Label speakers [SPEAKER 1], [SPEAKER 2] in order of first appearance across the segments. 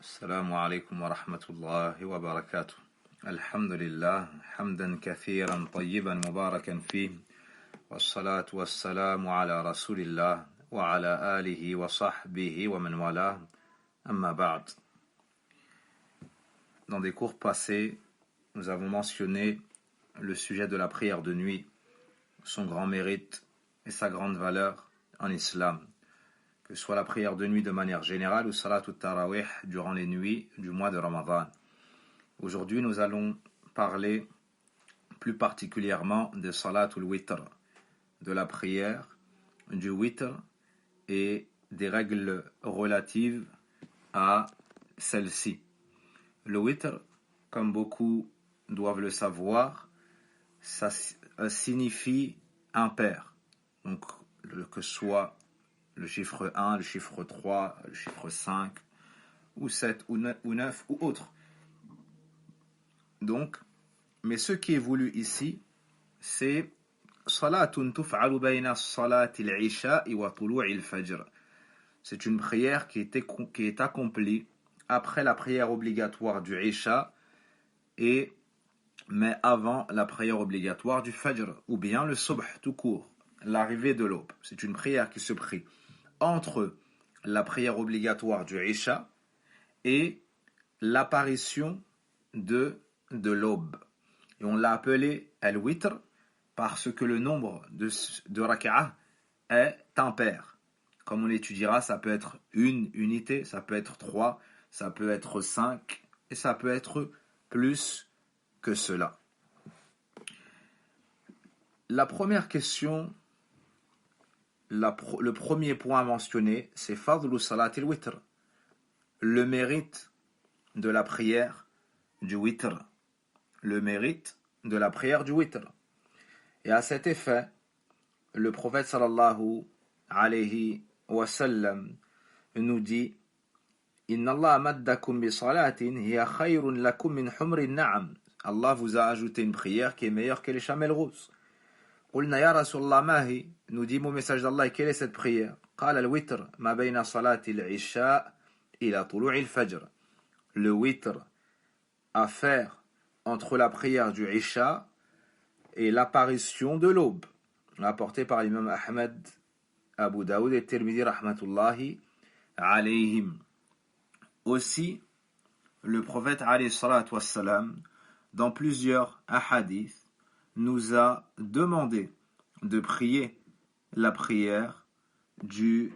[SPEAKER 1] السلام عليكم ورحمة الله وبركاته. الحمد لله حمدا كثيرا طيبا مباركا فيه، والصلاة والسلام على رسول الله وعلى آله وصحبه ومن والاه. أما بعد. Dans des cours passés, nous avons mentionné le sujet de la prière de nuit, son grand mérite et sa grande valeur en islam, que ce soit la prière de nuit de manière générale ou salat tarawih durant les nuits du mois de Ramadan. Aujourd'hui, nous allons parler plus particulièrement de salatul witr, de la prière du witr et des règles relatives à celle-ci. Le witr, comme beaucoup doivent le savoir, ça signifie impair. Donc, que ce soit le chiffre 1, le chiffre 3, le chiffre 5, ou 7, ou 9, ou autre. Donc, mais ce qui est voulu ici, c'est salatun tuf'alu bayna salati al-isha wa tulu'i al-fajr. C'est une prière qui est accomplie après la prière obligatoire du isha mais avant la prière obligatoire du fajr, ou bien le subh tout court, l'arrivée de l'aube. C'est une prière qui se prie entre la prière obligatoire du isha et l'apparition de l'aube. Et on l'a appelé al-witr parce que le nombre de raka'ah est impair. Comme on l'étudiera, ça peut être une unité, ça peut être 3, ça peut être 5, et ça peut être plus que cela. La première question, le premier point à mentionner, c'est fadlu salatil witr, le mérite de la prière du witr. Le mérite de la prière du witr. Et à cet effet, le prophète sallallahu alayhi wa sallam nous dit: Inna Allah maddakum bi salatin hiya khayrun lakum min humrin na'am. Allah vous a ajouté une prière qui est meilleure que les chamelles roses. Qulna ya Rasulallah mahi, nous dit mon message d'Allah, quelle est cette prière? Qala al-witr ma bayna salati al-isha ila tulu'i al-fajr. Le witr à faire entre la prière du isha et l'apparition de l'aube, rapporté par l'imam Ahmed, Abu Daoud et Tirmidhi rahmatullahi alayhim. Aussi, le prophète alayhi salatu wassalam, dans plusieurs hadiths, nous a demandé de prier la prière du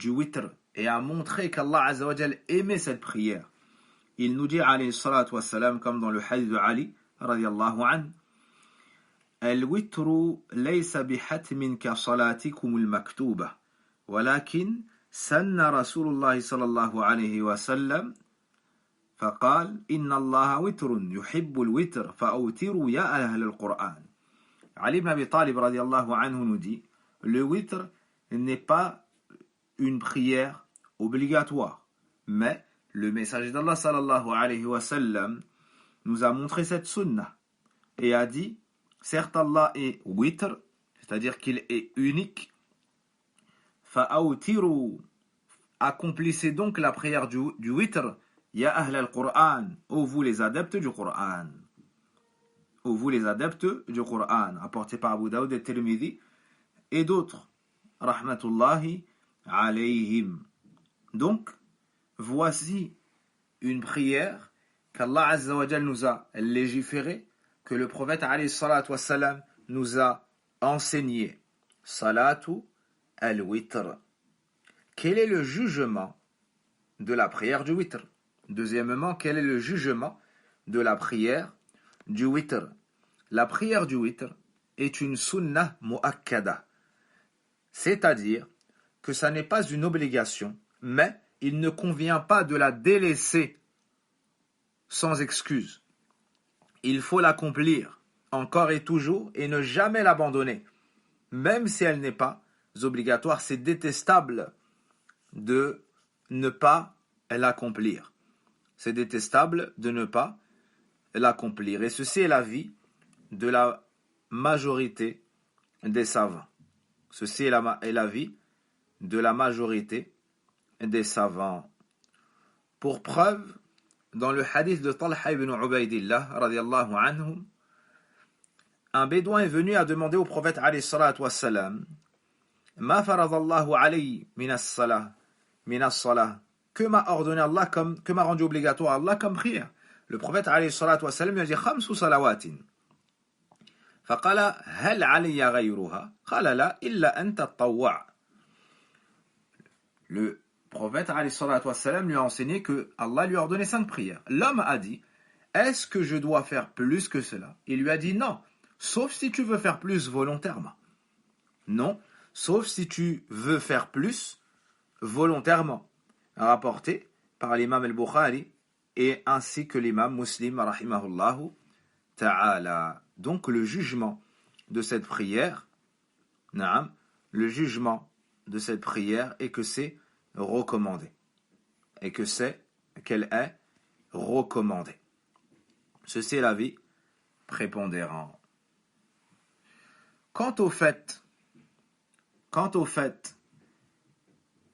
[SPEAKER 1] witr, et a montré qu'Allah azza wa jal aimait cette prière. Il nous dit alayhi salatu wassalam, comme dans le hadith de Ali radiyallahu anhu: الوتر ليس بحتم كصلاتكم المكتوبة ولكن سن رسول الله صلى الله عليه وسلم فقال إن الله وتر يحب الوتر فأوتروا يا أهل القرآن. Ali ibn Abi Talib radiyallahu anhu nous dit: le witr n'est pas une prière obligatoire, mais le messager d'Allah sallallahu alayhi wa sallam nous a montré cette sunnah et a dit: certes Allah est witr, c'est-à-dire qu'il est unique. Fa'awtiru, accomplissez donc la prière du witr, ya ahl al-Qur'an, ô vous les adeptes du Qur'an. Ô vous les adeptes du Qur'an, apporté par Abu Daoud et Tirmidhi et d'autres, rahmatullahi alayhim. Donc, voici une prière qu'Allah azza wa jal nous a légiférée, que le prophète alayhi salatu wassalam nous a enseigné. Salatu al-witr. Quel est le jugement de la prière du witr? Deuxièmement, quel est le jugement de la prière du witr? La prière du witr est une sunnah mu'akkada, c'est-à-dire que ça n'est pas une obligation, mais il ne convient pas de la délaisser sans excuse. Il faut l'accomplir encore et toujours et ne jamais l'abandonner. Même si elle n'est pas obligatoire, c'est détestable de ne pas l'accomplir. C'est détestable de ne pas l'accomplir. Et ceci est l'avis de la majorité des savants. Ceci est l'avis de la majorité des savants. Pour preuve, dans le hadith de Talha ibn Ubaydillah, radiyallahu anhu, un bédouin est venu à demander au prophète alayhi salatu wassalam, Ma faradallahu alayhi min as-salah, que m'a ordonné Allah que m'a rendu obligatoire Allah comme prière. Le prophète alayhi salatu wassalam lui a dit khamsu salawatin. فقال هل علي غيرها قال لا إلا أن تطوع. Le prophète alayhi salatu wassalam lui a enseigné que Allah lui a ordonné 5 prières. L'homme a dit est-ce que je dois faire plus que cela? Il lui a dit non, sauf si tu veux faire plus volontairement. Non, sauf si tu veux faire plus volontairement. Rapporté par l'imam al-Bukhari et ainsi que l'imam Muslim rahimahullahu ta'ala. Donc le jugement de cette prière, le jugement de cette prière est que c'est recommandé. Et que c'est qu'elle est recommandée. Ceci est l'avis prépondérant. Quant au fait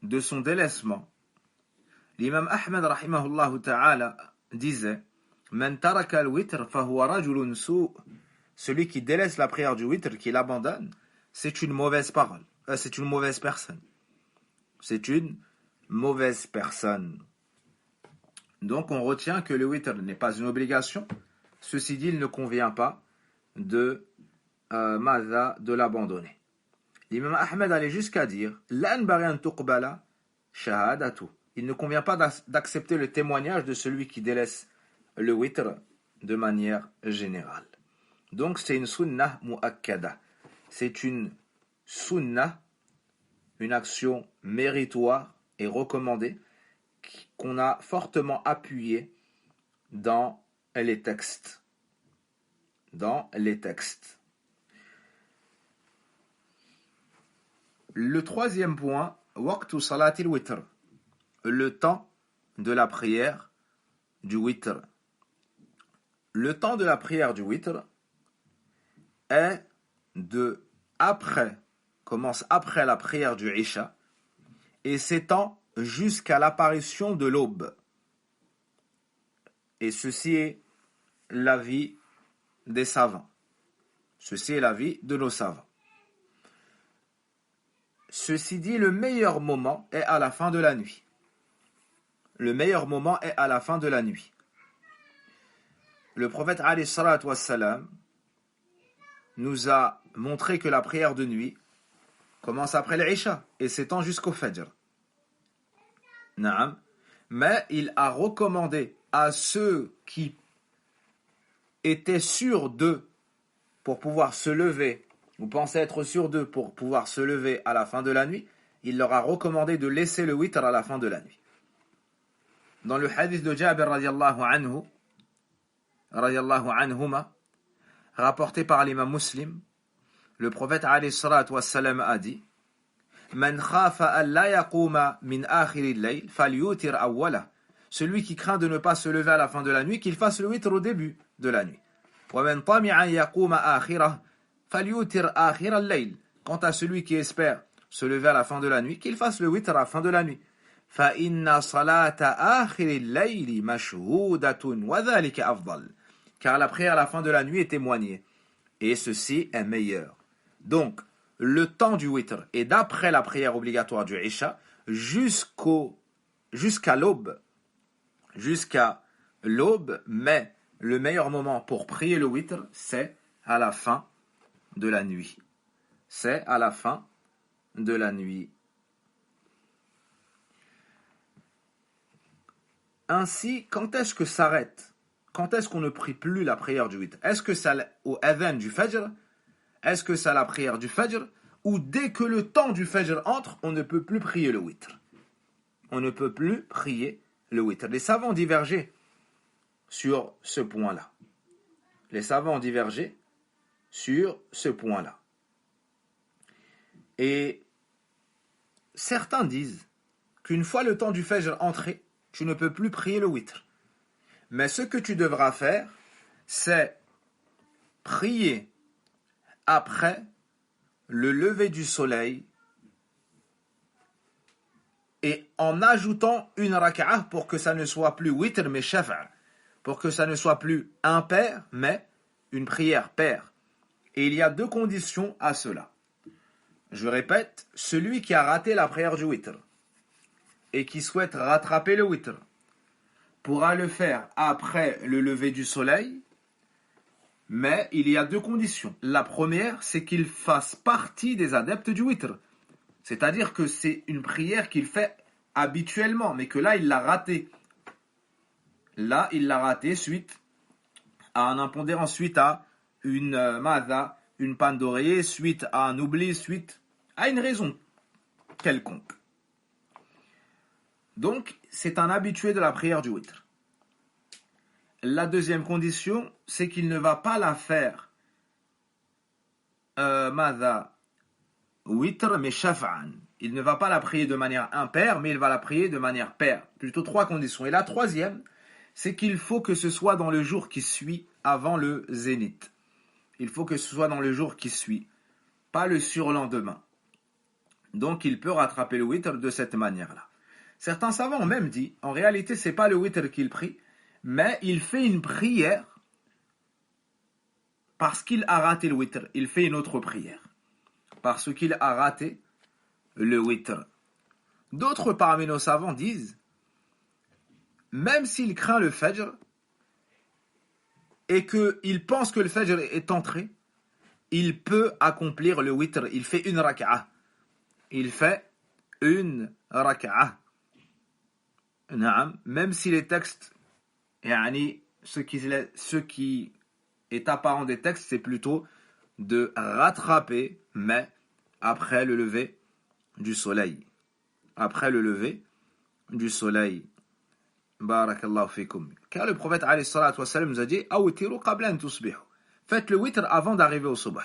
[SPEAKER 1] de son délaissement, l'imam Ahmed rahimahullah ta'ala disait Man taraka al-witr fahuwa rajulun su'. Celui qui délaisse la prière du witr, qui l'abandonne, c'est une mauvaise parole. C'est une mauvaise personne. C'est une mauvaise personne. Donc on retient que le witr n'est pas une obligation. Ceci dit, il ne convient pas de l'abandonner. L'imam Ahmed allait jusqu'à dire Lan bari'an tuqbala shahadatu. Il ne convient pas d'accepter le témoignage de celui qui délaisse le witr de manière générale. Donc c'est une sunnah mu'akkada. C'est une sunnah, une action méritoire et recommandée qu'on a fortement appuyée dans les textes. Le troisième point, waqtu salatil witr, le temps de la prière du witr. Le temps de la prière du witr commence après la prière du Isha et s'étend jusqu'à l'apparition de l'aube. Et ceci est l'avis des savants. Ceci est l'avis de nos savants. Ceci dit, le meilleur moment est à la fin de la nuit. Le meilleur moment est à la fin de la nuit. Le prophète alayhi salatu wassalam nous a montré que la prière de nuit commence après l'Isha et s'étend jusqu'au Fajr. Mais il a recommandé à ceux qui étaient sûrs d'eux pour pouvoir se lever, ou pensaient être sûrs d'eux pour pouvoir se lever à la fin de la nuit, il leur a recommandé de laisser le witr à la fin de la nuit. Dans le hadith de Jabir radiallahu anhuma, rapporté par l'imam Muslim, le prophète alayhi salatu wassalam a dit Man khafa an la yaquma min akhir al-layl falyutir awwala. Celui qui craint de ne pas se lever à la fin de la nuit, qu'il fasse le witr au début de la nuit. Wa man tami'a an yaquma akhirah falyutir akhir al-layl. Quant à celui qui espère se lever à la fin de la nuit, qu'il fasse le witr à la fin de la nuit. Fa inna salata akhir al-layl mashhudatun wa dhalika afdal. Car la prière à la fin de la nuit est témoignée. Et ceci est meilleur. Donc, le temps du witr est d'après la prière obligatoire du Isha jusqu'à l'aube. Jusqu'à l'aube, mais le meilleur moment pour prier le witr, c'est à la fin de la nuit. C'est à la fin de la nuit. Ainsi, quand est-ce que s'arrête? Quand est-ce qu'on ne prie plus la prière du witr? Est-ce que c'est au adhan du fajr? Est-ce que c'est à la prière du fajr? Ou dès que le temps du fajr entre, on ne peut plus prier le witr? On ne peut plus prier le witr. Les savants divergeaient sur ce point-là. Et certains disent qu'une fois le temps du fajr entré, tu ne peux plus prier le witr. Mais ce que tu devras faire, c'est prier après le lever du soleil et en ajoutant une raka'ah pour que ça ne soit plus witr mais shafa', pour que ça ne soit plus impair mais une prière paire. Et il y a deux conditions à cela. Je répète, celui qui a raté la prière du witr et qui souhaite rattraper le witr pourra le faire après le lever du soleil, mais il y a deux conditions. La première, c'est qu'il fasse partie des adeptes du witr. C'est-à-dire que c'est une prière qu'il fait habituellement, mais que là, il l'a raté. Là, il l'a raté suite à un impondérant, suite à une une panne d'oreiller, suite à un oubli, suite à une raison quelconque. Donc, c'est un habitué de la prière du witr. La deuxième condition, c'est qu'il ne va pas la faire witr mais shaf'an. Il ne va pas la prier de manière impaire, mais il va la prier de manière paire. Plutôt trois conditions. Et la troisième, c'est qu'il faut que ce soit dans le jour qui suit avant le zénith. Il faut que ce soit dans le jour qui suit, pas le surlendemain. Donc il peut rattraper le witr de cette manière-là. Certains savants ont même dit, en réalité, c'est pas le witr qu'il prie, mais il fait une prière parce qu'il a raté le witr. Il fait une autre prière parce qu'il a raté le witr. D'autres parmi nos savants disent, même s'il craint le fajr et qu'il pense que le fajr est entré, il peut accomplir le witr. Il fait une raka'ah. Il fait une raka'ah. Même si les textes, ce qui est apparent des textes, c'est plutôt de rattraper, mais après le lever du soleil. Après le lever du soleil. Barakallahu fikum. Car le prophète alayhi salatu wa salam nous a dit awtiru qabla an tusbihu. Faites le witr avant d'arriver au subh.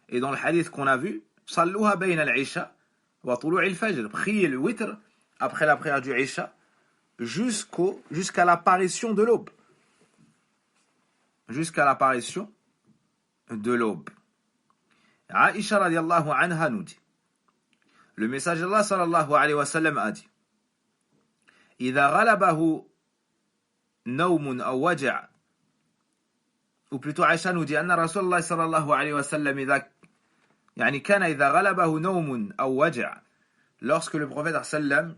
[SPEAKER 1] Et dans le hadith qu'on a vu, salluha bayna al-isha wa tulu'i al-fajr. Priez le witr après la prière du isha jusqu'à l'apparition de l'aube. Jusqu'à l'apparition de l'aube. Aisha radiallahu anha nous dit, le messager d'Allah sallallahu alayhi wa sallam a dit, إذا غلبه نوم أو وجع, ou plutôt Aisha nous dit أن رسول الله صلى الله عليه وسلم كان إذا غلبه نوم أو وجع, lorsque le prophète sallam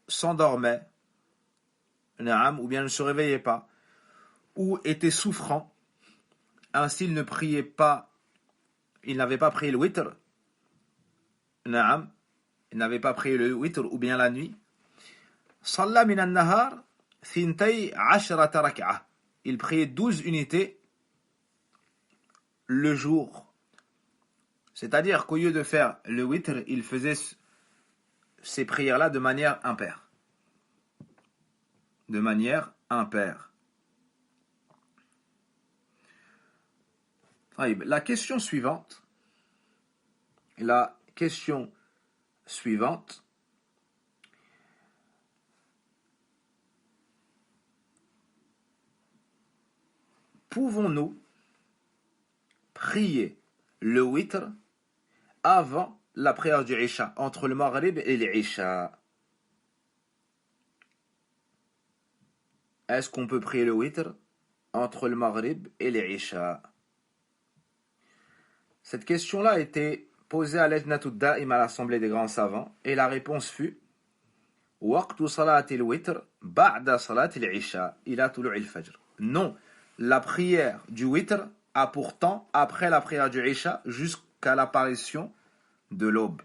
[SPEAKER 1] s'endormait, ou bien ne se réveillait pas, ou était souffrant, ainsi il ne priait pas, il n'avait pas prié le witr, il n'avait pas prié le witr ou bien la nuit, Salla min an-nahar thintay ashrata rak'ah. Il priait 12 unités le jour. C'est-à-dire qu'au lieu de faire le witr, il faisait ces prières-là de manière impaire. De manière impaire. La question suivante. Pouvons-nous prier le witr avant la prière du Isha, entre le Maghrib et l'Isha? Est-ce qu'on peut prier le witr entre le Maghrib et l'Isha? Cette question-là a été posée à l'Ajnatud Da'im à l'Assemblée des grands savants, et la réponse fut Waqtu salatil witr ba'da salatil Isha ila tulu'il fajr. Non, la prière du witr a pourtant après la prière du Isha jusqu'à l'apparition de l'aube.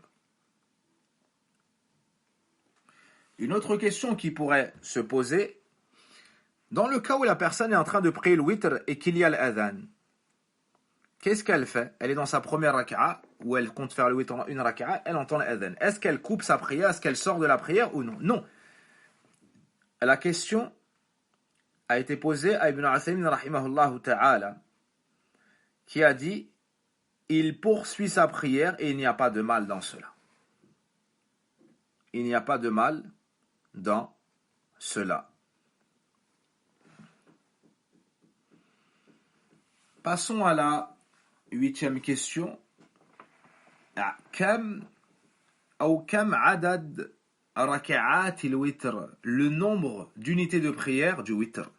[SPEAKER 1] Une autre question qui pourrait se poser, dans le cas où la personne est en train de prier le witr et qu'il y a l'adhan, qu'est-ce qu'elle fait? Elle est dans sa première raka'a, où elle compte faire le witr en une raka'a, elle entend l'adhan. Est-ce qu'elle coupe sa prière? Est-ce qu'elle sort de la prière ou non? Non. La question a été posée à Ibn Uthaymin rahimahullah ta'ala, qui a dit, il poursuit sa prière et il n'y a pas de mal dans cela. Il n'y a pas de mal dans cela. Passons à la 8e question. كم أو كم عدد ركعات الوتر, le nombre d'unités de prière du witr.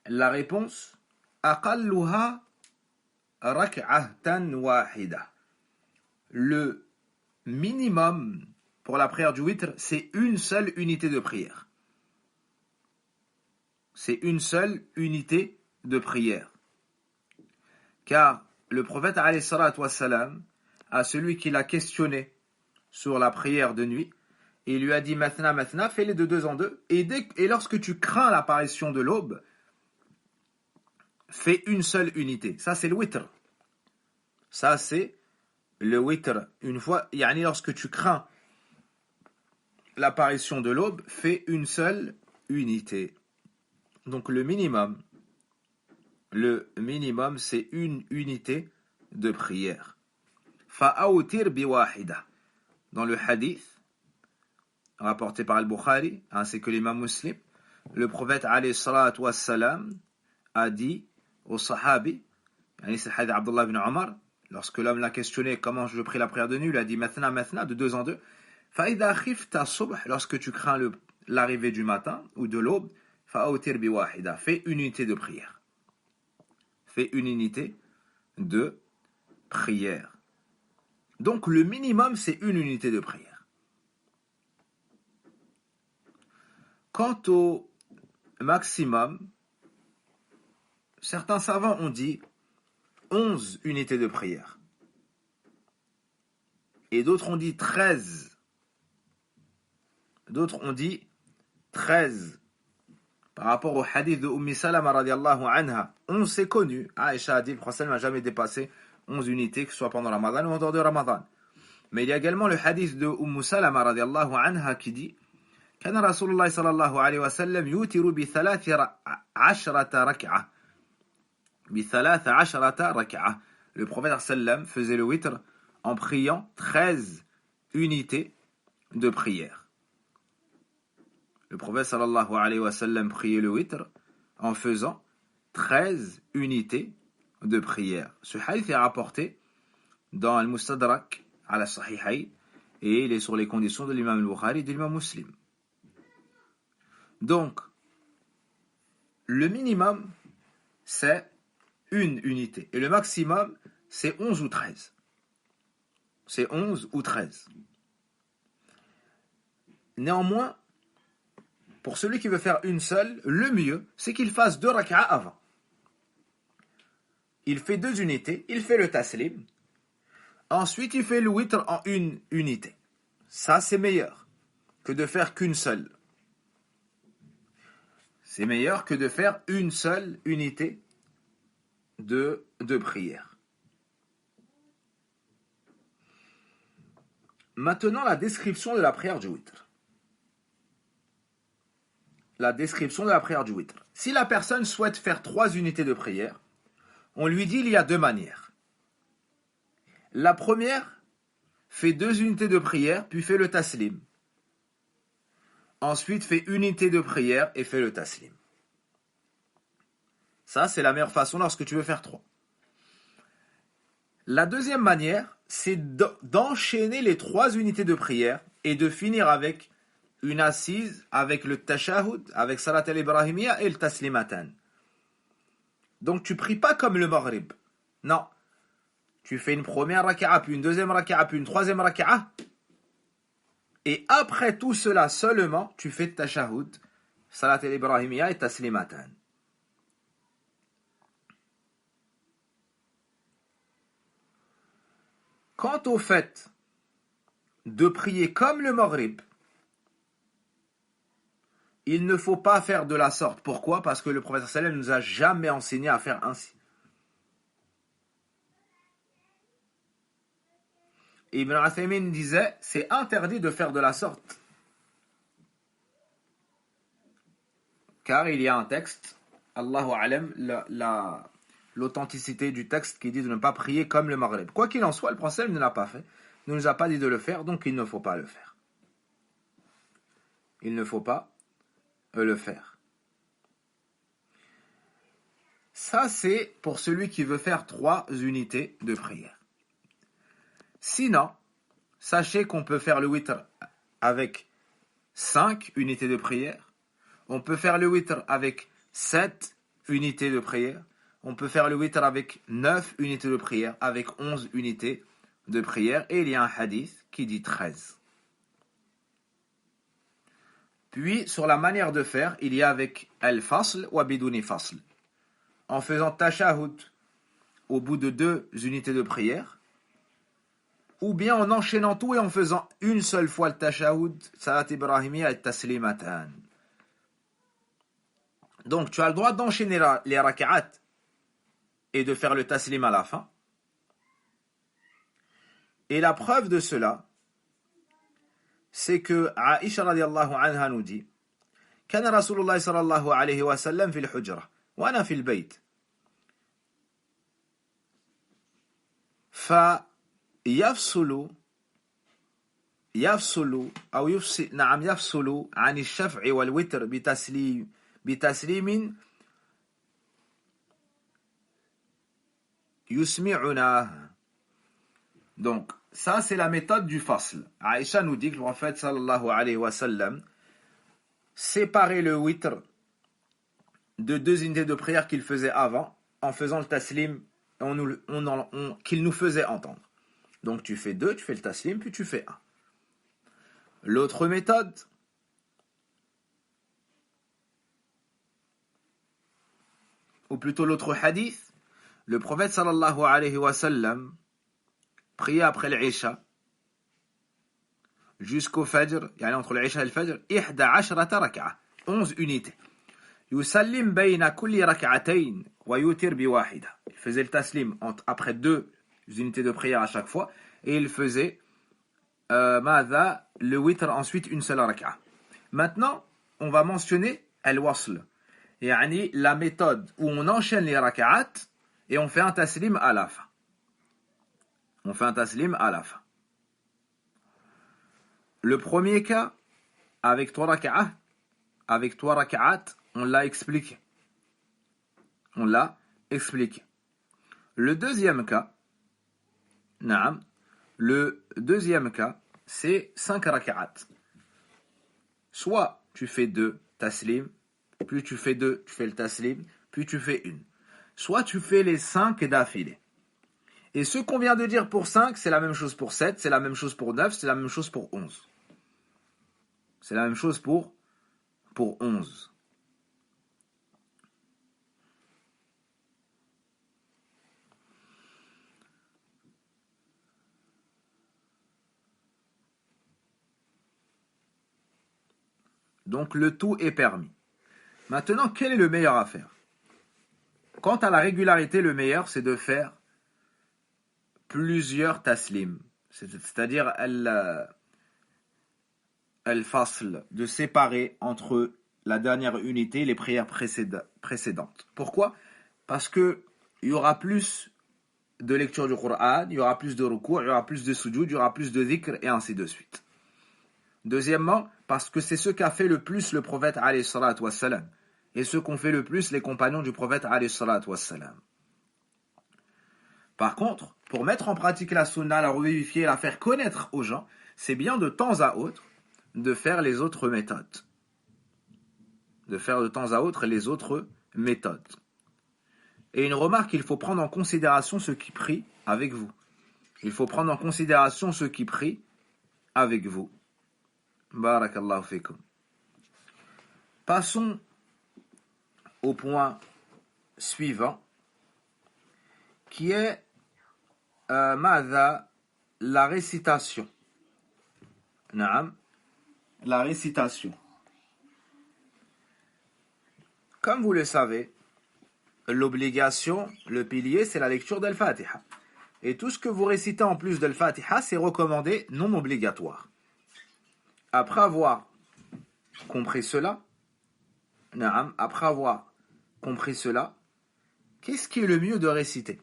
[SPEAKER 1] La réponse أقلها ركعة واحدة. Le minimum pour la prière du witr, c'est une seule unité de prière. C'est une seule unité de prière. Car le prophète alayhi salatu wassalam, à celui qui l'a questionné sur la prière de nuit, il lui a dit mathna mathna, fais-les de deux en deux, et lorsque tu crains l'apparition de l'aube, fais une seule unité. Ça c'est le witr. Ça c'est le witr. Une fois, yani lorsque tu crains l'apparition de l'aube, fais une seule unité. Donc le minimum, c'est une unité de prière. Fa'awtir biwahida. Dans le hadith rapporté par Al-Bukhari, ainsi que l'imam Muslim, le prophète alayhi salatu wassalam a dit au sahabi, c'est le hadith d'Abdullah ibn Omar, lorsque l'homme l'a questionné comment je prie la prière de nuit, il a dit mathna mathna, de deux en deux. Fa'idha khifta subh, lorsque tu crains l'arrivée du matin ou de l'aube, fa'awtir biwahida, fais une unité de prière. Fais une unité de prière. Donc le minimum, c'est une unité de prière. Quant au maximum, certains savants ont dit 11 unités de prière. Et d'autres ont dit 13. D'autres ont dit 13. Par rapport au hadith de Salama radiallahu anha, 11 c'est connu. Aïcha a dit, le prophète n'a jamais dépassé 11 unités, que ce soit pendant Ramadan ou en dehors de Ramadan. Mais il y a également le hadith de Salama radiallahu anha qui dit كان رسول الله صلى الله عليه وسلم يوتر بثلاث عشرة ركعة. Le prophète sallam faisait le witr en priant 13 unités de prière. Le prophète sallallahu alayhi wa sallam priait le witr en faisant 13 unités de prière. Ce hadith est rapporté dans Al-Mustadrak ala Sahihayn et il est sur les conditions de l'imam al-Bukhari et de l'imam Muslim. Donc, le minimum, c'est une unité. Et le maximum, c'est 11 ou 13. C'est 11 ou 13. Néanmoins, pour celui qui veut faire une seule, le mieux, c'est qu'il fasse 2 rak'a avant. Il fait 2 unités, il fait le taslim. Ensuite, il fait le witr en une unité. Ça, c'est meilleur que de faire qu'une seule. C'est meilleur que de faire une seule unité de prière. Maintenant, la description de la prière du witr. La description de la prière du witr. Si la personne souhaite faire 3 unités de prière, on lui dit il y a 2 manières. La première, fait 2 unités de prière, puis fait le taslim. Ensuite, fait une unité de prière et fait le taslim. Ça, c'est la meilleure façon lorsque tu veux faire 3. La deuxième manière, c'est d'enchaîner les 3 unités de prière et de finir avec une assise, avec le tashahhud, avec salat al-ibrahimiyya et le taslimatan. Donc tu pries pas comme le maghrib. Non. Tu fais une première raka'a, puis une deuxième raka'a, puis une troisième raka'a. Et après tout cela seulement, tu fais tashahhud, salat al-ibrahimiyya et taslimatan. Quant au fait de prier comme le maghrib, il ne faut pas faire de la sorte. Pourquoi ? Parce que le prophète sallallahu alayhi wa sallam ne nous a jamais enseigné à faire ainsi. Ibn Uthaymin disait, c'est interdit de faire de la sorte. Car il y a un texte, Allahu alam, l'authenticité du texte qui dit de ne pas prier comme le maghrib. Quoi qu'il en soit, le prophète ne l'a pas fait. Il ne nous a pas dit de le faire, donc il ne faut pas le faire. Il ne faut pas le faire. Ça, c'est pour celui qui veut faire 3 unités de prière. Sinon, sachez qu'on peut faire le witr avec 5 unités de prière. On peut faire le witr avec 7 unités de prière. On peut faire le witr avec 9 unités de prière, avec 11 unités de prière. Et il y a un hadith qui dit 13. Puis, sur la manière de faire, il y a avec al-fasl ou bidouni fasl. En faisant tashahhud au bout de 2 unités de prière, ou bien en enchaînant tout et en faisant une seule fois le tashahhud, salat ibrahimiyya et taslimatan. Donc, tu as le droit d'enchaîner les raka'at et de faire le taslim à la fin. Et la preuve de cela, c'est que Aïcha radiallahu anha nous dit كان رسول الله صلى الله عليه وسلم في الحجرة وأنا في البيت فيفصل أو يفصل عن الشفع والوتر بتسليم يسمعنا. Donc, ça c'est la méthode du fasl. Aïcha nous dit que le prophète sallallahu alayhi wa sallam séparait le witr de 2 unités de prière qu'il faisait avant en faisant le taslim qu'il nous faisait entendre. Donc tu fais 2, tu fais le taslim, puis tu fais 1. L'autre méthode, ou plutôt l'autre hadith, le prophète sallallahu alayhi wa sallam priait après l'Isha jusqu'au Fajr, entre l'Isha et le Fajr, 11 raka'a, 11 unités. Yusallim bayna kulli rak'atayn wa yutir bi wahida. Il faisait le taslim après 2 unités de prière à chaque fois et il faisait le witr ensuite une seule raka'a. Maintenant, on va mentionner al-wasl, la méthode où on enchaîne les raka'at et on fait un taslim à la fin. Le premier cas, avec 3 raka'at, on l'a expliqué. Le deuxième cas, c'est 5 raka'at. Soit tu fais 2 taslim, puis tu fais 2, tu fais le taslim, puis tu fais 1. Soit tu fais les 5 d'affilée. Et ce qu'on vient de dire pour 5, c'est la même chose pour 7, c'est la même chose pour 9, c'est la même chose pour 11. C'est la même chose pour 11. Donc le tout est permis. Maintenant, quel est le meilleur à faire? Quant à la régularité, le meilleur, c'est de faire plusieurs taslim. C'est-à-dire al-fasl, de séparer entre la dernière unité et les prières précédentes. Pourquoi? Parce que il y aura plus de lecture du Coran, il y aura plus de ruku', il y aura plus de sujoud, il y aura plus de dhikr et ainsi de suite. Deuxièmement, parce que c'est ce qu'a fait le plus le prophète alayhi salatu wassalam et ce qu'ont fait le plus les compagnons du prophète alayhi salatu wassalam. Par contre, pour mettre en pratique la sunna, la revivifier, la faire connaître aux gens, c'est bien de temps à autre de faire les autres méthodes. Et une remarque, il faut prendre en considération ceux qui prient avec vous. Barakallahu fikum. Passons au point suivant, qui est la récitation. La récitation. Comme vous le savez, l'obligation, le pilier, c'est la lecture d'Al-Fatiha. Et tout ce que vous récitez en plus d'Al-Fatiha, c'est recommandé, non obligatoire. Après avoir compris cela, qu'est-ce qui est le mieux de réciter?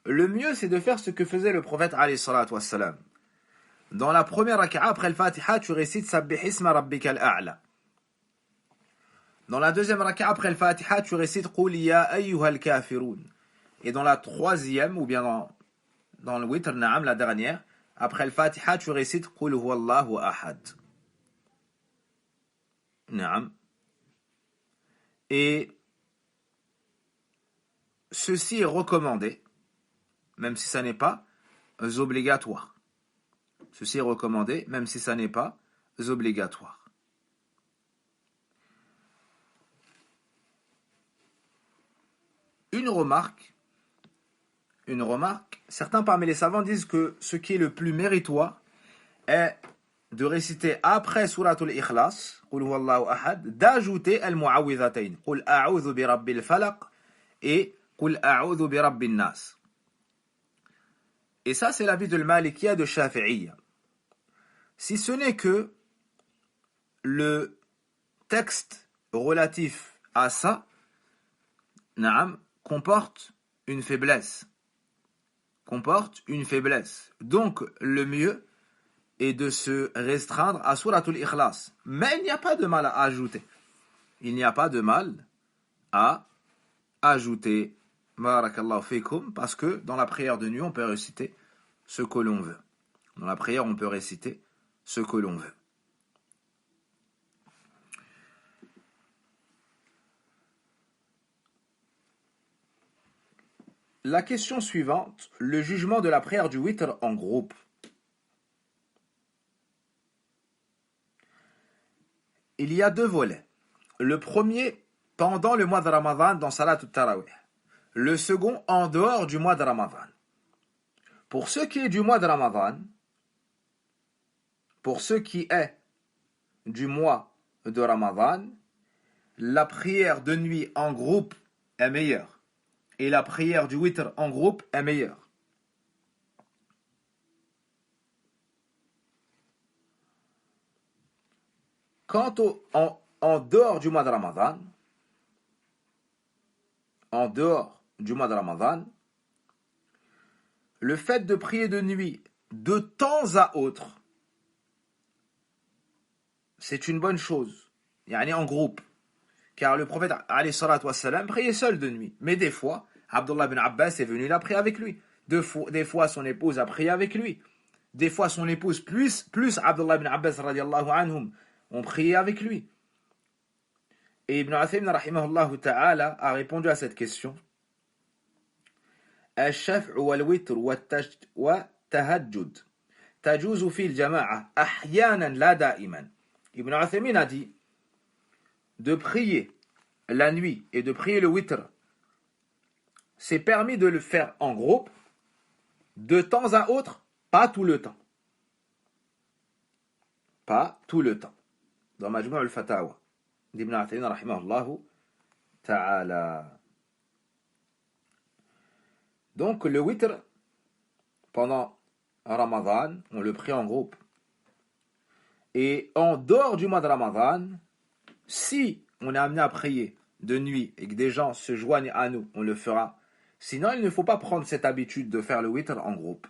[SPEAKER 1] Le mieux, c'est de faire ce que faisait le prophète alayhi salatu wassalam. Dans la première raka'a, après le Fatiha, tu récites Sabbih isma rabbikal a'la. Dans la deuxième raka'a, après le Fatiha, tu récites Qul ya ayyuhal kafirun. Et dans la troisième, ou bien dans le witr, la dernière, Après le Fatiha, tu récites Qul huwallahu ahad. Naam. Et ceci est recommandé, même si ça n'est pas obligatoire. Ceci est recommandé, même si ça n'est pas obligatoire. Une remarque, certains parmi les savants disent que ce qui est le plus méritoire est de réciter après Suratul Ikhlas, Qul huwallahu ahad, d'ajouter al-mu'awwidhatayn, Qul a'udhu bi rabbil falaq et Qul a'udhu bi rabbin nas. Et ça, c'est l'avis de Malikiya de Shafi'iyya. Si ce n'est que le texte relatif à ça, Naam, comporte une faiblesse. Donc, le mieux est de se restreindre à Suratul Ikhlas. Mais il n'y a pas de mal à ajouter. Barakallahu fikum, parce que dans la prière de nuit, on peut réciter ce que l'on veut. La question suivante, le jugement de la prière du witr en groupe. Il y a deux volets. Le premier, pendant le mois de Ramadan dans Salat al-Tarawih. Le second, en dehors du mois de Ramadan. Pour ce qui est du mois de Ramadan, la prière de nuit en groupe est meilleure. Et la prière du witr en groupe est meilleure. Quant en dehors du mois de Ramadan, le fait de prier de nuit de temps à autre, c'est une bonne chose. Yani en groupe. Car le prophète alayhi salatu wassalam priait seul de nuit. Mais des fois, Abdullah ibn Abbas est venu, il a prié avec lui. Des fois, son épouse a prié avec lui. Des fois, son épouse plus Abdullah ibn Abbas radiallahu anhum ont prié avec lui. Et Ibn Uthaymin rahimahullah ta'ala a répondu à cette question. الشفع والوتر والتهجد تجوز في الجماعة أحيانا لا دائما. Ibn Uthaymin a dit de prier la nuit et de prier le witr, c'est permis de le faire en groupe, de temps à autre, pas tout le temps. Dans Majmu' al-Fatawa d'Ibn Uthaymin rahimahullah ta'ala. Donc le witr, pendant Ramadan, on le prie en groupe. Et en dehors du mois de Ramadan, si on est amené à prier de nuit et que des gens se joignent à nous, on le fera. Sinon, il ne faut pas prendre cette habitude de faire le witr en groupe.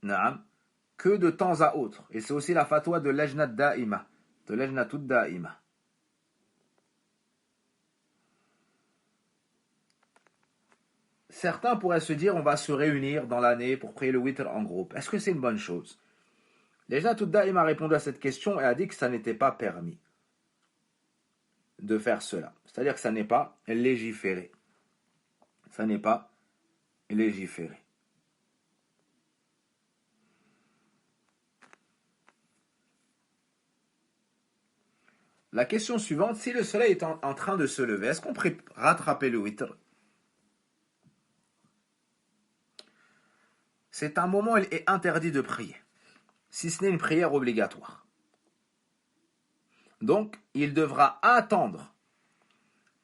[SPEAKER 1] Naam, que de temps à autre. Et c'est aussi la fatwa de Lajnat Da'ima, de Lajnatud Da'ima. Certains pourraient se dire on va se réunir dans l'année pour prier le witr en groupe. Est-ce que c'est une bonne chose? Lajnatud Da'ima a répondu à cette question et a dit que ça n'était pas permis de faire cela. C'est-à-dire que ça n'est pas légiféré. La question suivante, si le soleil est en train de se lever, est-ce qu'on peut rattraper le witr? C'est un moment où il est interdit de prier, si ce n'est une prière obligatoire. Donc, il devra attendre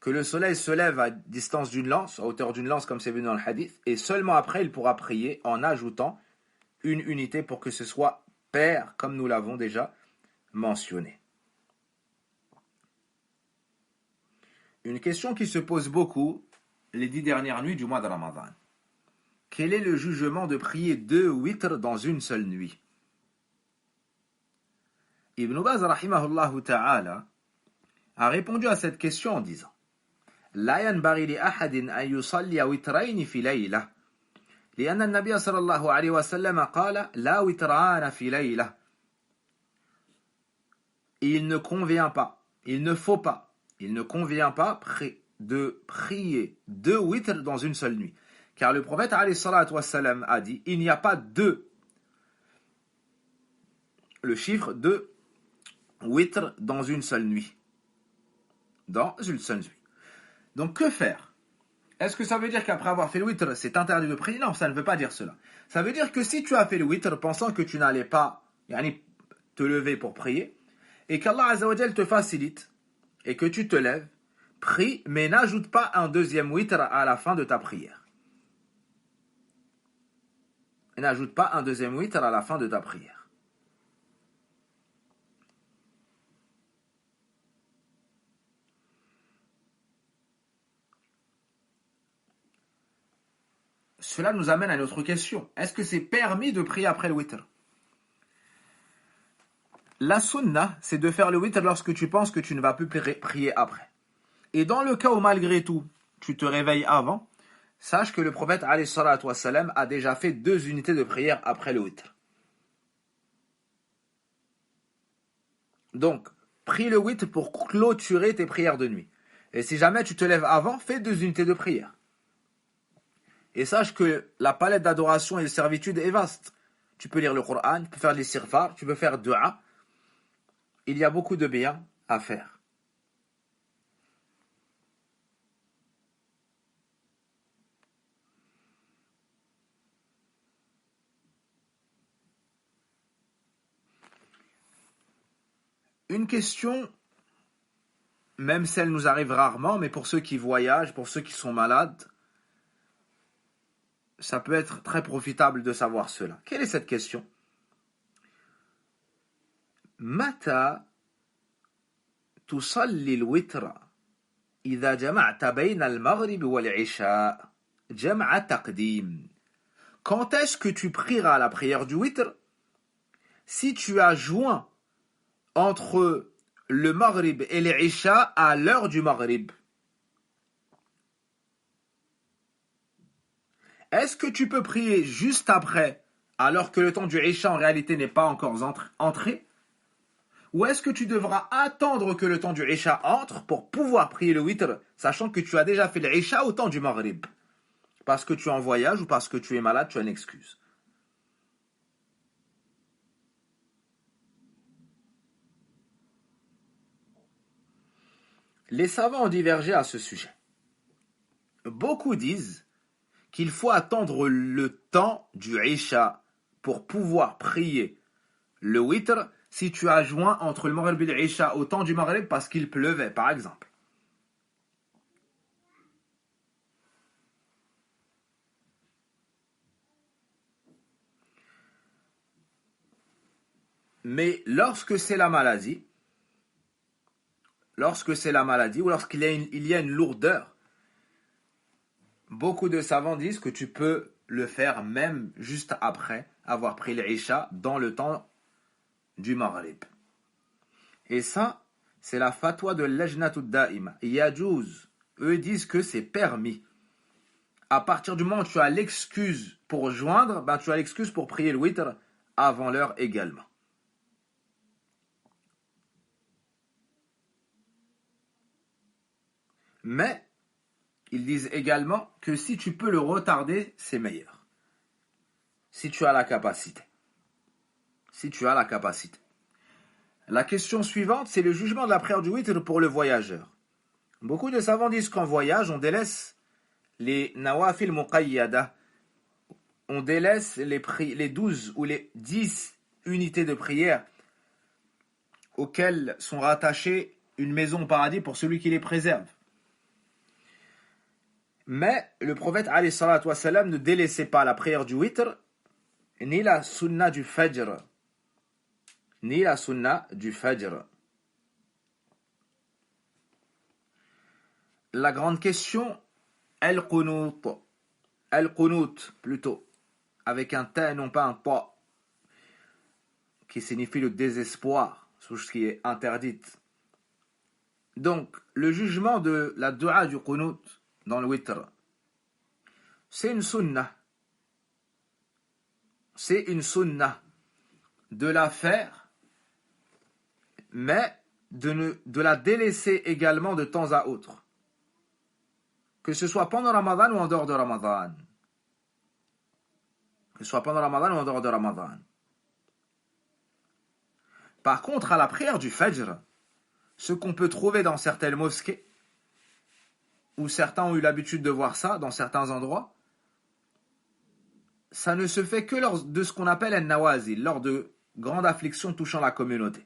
[SPEAKER 1] que le soleil se lève à distance d'une lance, à hauteur d'une lance comme c'est venu dans le hadith, et seulement après il pourra prier en ajoutant une unité pour que ce soit pair, comme nous l'avons déjà mentionné. Une question qui se pose beaucoup les 10 dernières nuits du mois de Ramadan. Quel est le jugement de prier 2 witr dans une seule nuit? Ibn Baz rahimahullah ta'ala a répondu à cette question en disant: La yanbaghi li ahadin an yusalli witrayn fi layla لأن النبي صلى الله عليه وسلم قال لا وتران في ليلة. Il ne convient pas, il ne faut pas, il ne convient pas de prier 2 witr dans une seule nuit. Car le prophète alayhi salatu wassalam a dit, il n'y a pas 2, le chiffre de witr dans une seule nuit. Dans une seule nuit. Donc que faire? Est-ce que ça veut dire qu'après avoir fait le witr, c'est interdit de prier? Non, ça ne veut pas dire cela. Ça veut dire que si tu as fait le witr pensant que tu n'allais pas te lever pour prier, et qu'Allah Azza wa Jal te facilite, et que tu te lèves, prie, mais n'ajoute pas un deuxième witr à la fin de ta prière. Et n'ajoute pas un deuxième witr à la fin de ta prière. Cela nous amène à une autre question. Est-ce que c'est permis de prier après le witr? La sunna, c'est de faire le witr lorsque tu penses que tu ne vas plus prier après. Et dans le cas où malgré tout, tu te réveilles avant, sache que le prophète alayhi salatu wassalam a déjà fait 2 unités de prière après le witr. Donc, prie le witr pour clôturer tes prières de nuit. Et si jamais tu te lèves avant, fais 2 unités de prière. Et sache que la palette d'adoration et de servitude est vaste. Tu peux lire le Coran, tu peux faire l'istighfar, tu peux faire dua. Il y a beaucoup de biens à faire. Une question, même si elle nous arrive rarement, mais pour ceux qui voyagent, pour ceux qui sont malades, ça peut être très profitable de savoir cela. Quelle est cette question? متى تصلي الوتر إذا جمعت بين المغرب والعشاء جمع تقديم. Quand est-ce que tu prieras la prière du witr si tu as joint entre le maghrib et l'isha à l'heure du maghrib? Est-ce que tu peux prier juste après alors que le temps du isha en réalité n'est pas encore entré? Ou est-ce que tu devras attendre que le temps du Isha entre pour pouvoir prier le witr, sachant que tu as déjà fait le Isha au temps du Maghrib? Parce que tu es en voyage ou parce que tu es malade, tu as une excuse. Les savants ont divergé à ce sujet. Beaucoup disent qu'il faut attendre le temps du Isha pour pouvoir prier le witr si tu as joint entre le Maghrib et l'Isha au temps du Maghrib parce qu'il pleuvait, par exemple. Mais lorsque c'est la maladie, ou lorsqu'il y a une lourdeur, beaucoup de savants disent que tu peux le faire même juste après avoir pris l'Isha dans le temps du Maghrib. Et ça, c'est la fatwa de l'Ajnatud Da'ima. Yajouz, eux disent que c'est permis. À partir du moment où tu as l'excuse pour joindre, tu as l'excuse pour prier le witr avant l'heure également. Mais, ils disent également que si tu peux le retarder, c'est meilleur. Si tu as la capacité. La question suivante, c'est le jugement de la prière du witr pour le voyageur. Beaucoup de savants disent qu'en voyage, on délaisse les nawafil muqayyada, on délaisse les 12 ou les 10 unités de prière auxquelles sont rattachées une maison au paradis pour celui qui les préserve. Mais le prophète alayhi salatu wassalam ne délaissait pas la prière du witr ni la sunna du fajr. La grande question, al-qunut plutôt, avec un ta et non pas un ta, qui signifie le désespoir, sur ce qui est interdite. Donc, le jugement de la dua du qunut dans le witr, c'est une sunnah, c'est une sunnah de la faire, mais de la délaisser également de temps à autre. Que ce soit pendant Ramadan ou en dehors de Ramadan. Que ce soit pendant Ramadan ou en dehors de Ramadan. Par contre, à la prière du Fajr, ce qu'on peut trouver dans certaines mosquées, où certains ont eu l'habitude de voir ça, dans certains endroits, ça ne se fait que lors de ce qu'on appelle un nawazil, lors de grandes afflictions touchant la communauté.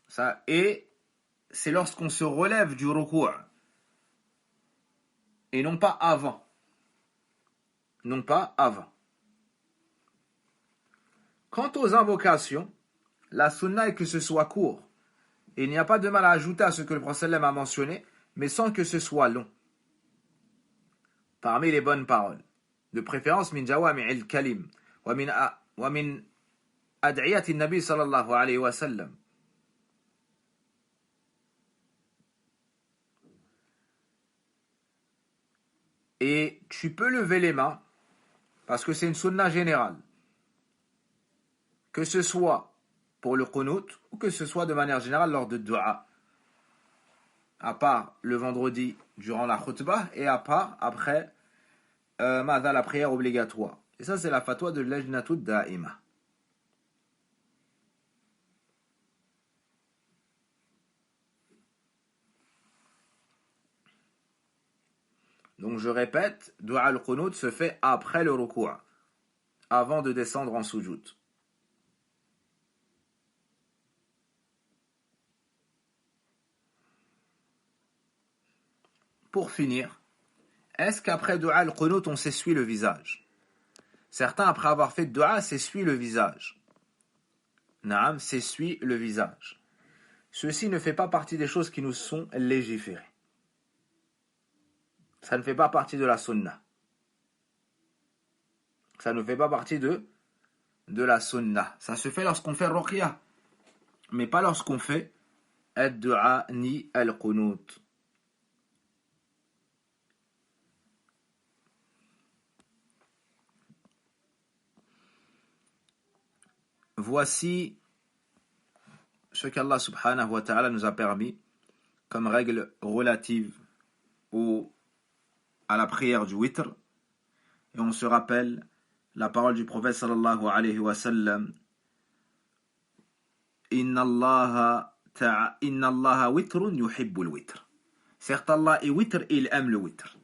[SPEAKER 1] Ça, et c'est lorsqu'on se relève du ruku', et non pas avant. Non pas avant. Quant aux invocations, la sunna est que ce soit court. Et il n'y a pas de mal à ajouter à ce que le prophète a mentionné, mais sans que ce soit long. Parmi les bonnes paroles. De préférence, min jawami'il kalim, wa min ad'iyati nabi sallallahu alayhi wa sallam. Et tu peux lever les mains, parce que c'est une sunna générale. Que ce soit pour le qunut, ou que ce soit de manière générale lors de dua. À part le vendredi durant la khutbah, et à part après la prière obligatoire. Et ça, c'est la fatwa de l'Ajnatud Da'ima. Donc je répète, dua al-qunut se fait après le ruku', avant de descendre en sujoud. Pour finir, est-ce qu'après dua al-qunut on s'essuie le visage? Certains, après avoir fait dua, s'essuient le visage. Naam, s'essuie le visage. Ceci ne fait pas partie des choses qui nous sont légiférées. Ça ne fait pas partie de la sunna. Ça ne fait pas partie de la sunna. Ça se fait lorsqu'on fait ruqya, mais pas lorsqu'on fait ad-du'a ni al-qunut. Voici ce qu'Allah subhanahu wa ta'ala nous a permis comme règle relative à la prière du witr. Et on se rappelle la parole du prophète sallallahu alayhi wa sallam: Inna Allah witrun yuhibbul witr. Certes, Allah est witr et il aime le witr.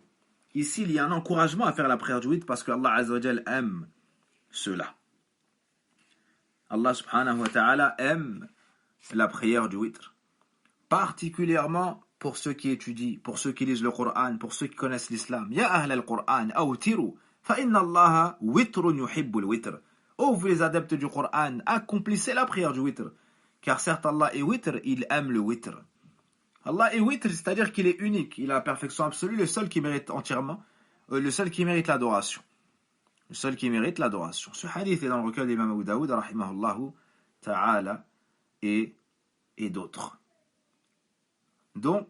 [SPEAKER 1] Ici, il y a un encouragement à faire la prière du witr parce que Allah azza wa jal aime cela. Allah subhanahu wa ta'ala aime la prière du witr, particulièrement pour ceux qui étudient, pour ceux qui lisent le Coran, pour ceux qui connaissent l'islam. Ya ahl al-Qur'an, awtiru, fa inna Allah witrun yuhibbul witr. Oh, vous les adeptes du Coran, accomplissez la prière du witr, car certes Allah est witr, il aime le witr. Allah est witr, c'est-à-dire qu'il est unique, il a la perfection absolue, le seul qui mérite entièrement, le seul qui mérite l'adoration. Le seul qui mérite l'adoration. Ce hadith est dans le recueil d'Imam Abu Daoud, rahimahullahu ta'ala, et d'autres. Donc,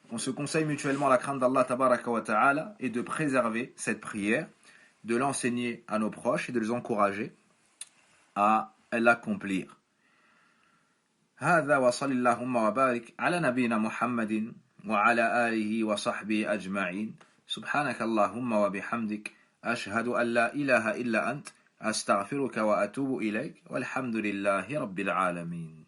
[SPEAKER 1] on se conseille mutuellement la crainte d'Allah tabaraka wa ta'ala et de préserver cette prière, de l'enseigner à nos proches et de les encourager à l'accomplir. هذا وصل اللهم وبارك على نبينا محمد وعلى آله وصحبه أجمعين سبحانك اللهم وبحمدك أشهد أن لا إله إلا أنت أستغفرك وأتوب إليك والحمد لله رب العالمين.